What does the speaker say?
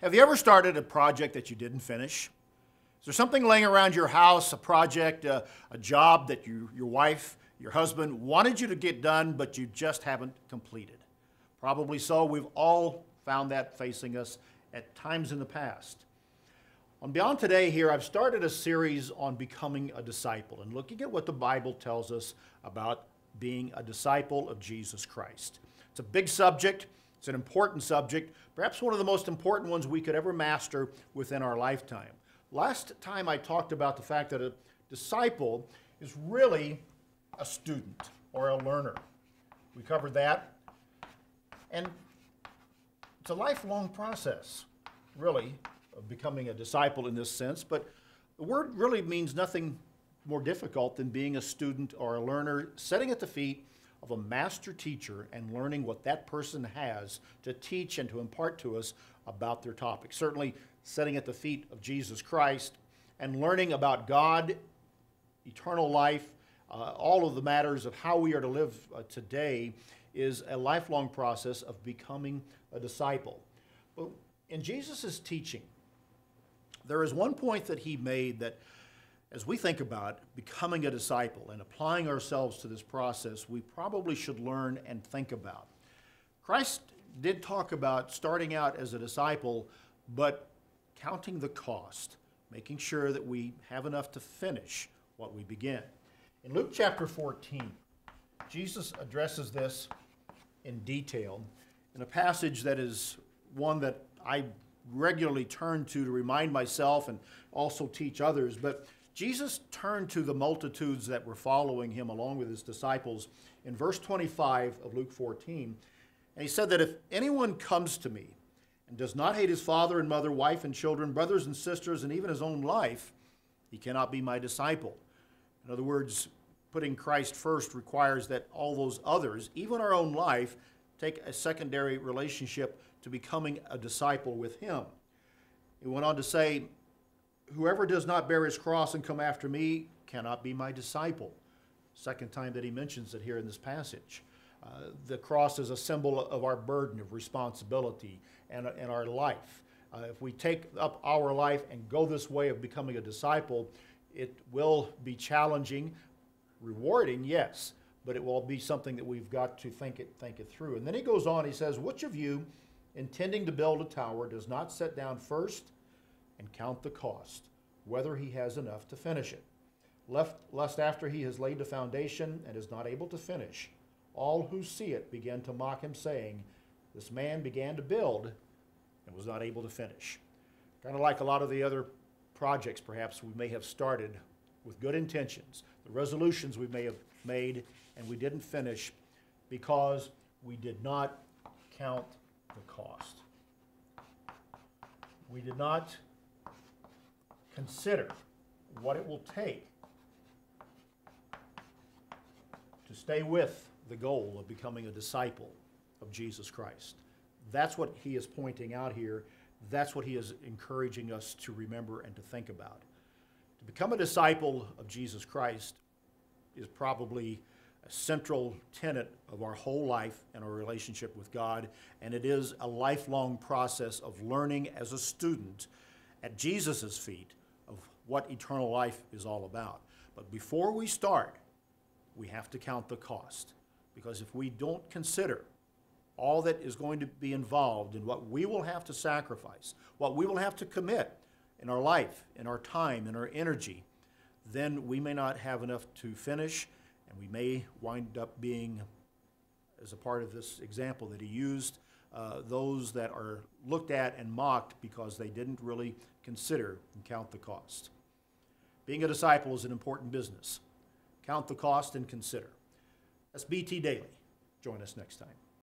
Have you ever started a project that you didn't finish? Is there something laying around your house, a project, a job that your wife, your husband wanted you to get done, but you just haven't completed? Probably so. We've all found that facing us at times in the past. On Beyond Today here, I've started a series on becoming a disciple and looking at what the Bible tells us about being a disciple of Jesus Christ. It's a big subject. It's an important subject, perhaps one of the most important ones we could ever master within our lifetime. Last time I talked about the fact that a disciple is really a student or a learner. We covered that. And it's a lifelong process, really, of becoming a disciple in this sense. But the word really means nothing more difficult than being a student or a learner, sitting at the feet of a master teacher and learning what that person has to teach and to impart to us about their topic. Certainly sitting at the feet of Jesus Christ and learning about God, eternal life, all of the matters of how we are to live today is a lifelong process of becoming a disciple. But in Jesus' teaching, there is one point that he made that as we think about becoming a disciple and applying ourselves to this process, we probably should learn and think about. Christ did talk about starting out as a disciple, but counting the cost, making sure that we have enough to finish what we begin. In Luke chapter 14, Jesus addresses this in detail in a passage that is one that I regularly turn to remind myself and also teach others. But Jesus turned to the multitudes that were following him along with his disciples in verse 25 of Luke 14. And he said that if anyone comes to me and does not hate his father and mother, wife and children, brothers and sisters, and even his own life, he cannot be my disciple. In other words, putting Christ first requires that all those others, even our own life, take a secondary relationship to becoming a disciple with him. He went on to say, whoever does not bear his cross and come after me cannot be my disciple. Second time that he mentions it here in this passage. The cross is a symbol of our burden of responsibility and our life. If we take up our life and go this way of becoming a disciple, it will be challenging, rewarding, yes, but it will be something that we've got to think it through. And then he goes on, he says, which of you, intending to build a tower, does not sit down first and count the cost, whether he has enough to finish it? Lest after he has laid the foundation and is not able to finish, all who see it begin to mock him, saying, this man began to build and was not able to finish. Kind of like a lot of the other projects perhaps we may have started with good intentions, the resolutions we may have made, and we didn't finish because we did not count the cost. We did not consider what it will take to stay with the goal of becoming a disciple of Jesus Christ. That's what he is pointing out here. That's what he is encouraging us to remember and to think about. To become a disciple of Jesus Christ is probably a central tenet of our whole life and our relationship with God, and it is a lifelong process of learning as a student at Jesus' feet of what eternal life is all about. But before we start, we have to count the cost, because if we don't consider all that is going to be involved in what we will have to sacrifice, what we will have to commit in our life, in our time, in our energy, then we may not have enough to finish, and we may wind up being, as a part of this example that he used, those that are looked at and mocked because they didn't really consider and count the cost. Being a disciple is an important business. Count the cost and consider. That's BT Daily. Join us next time.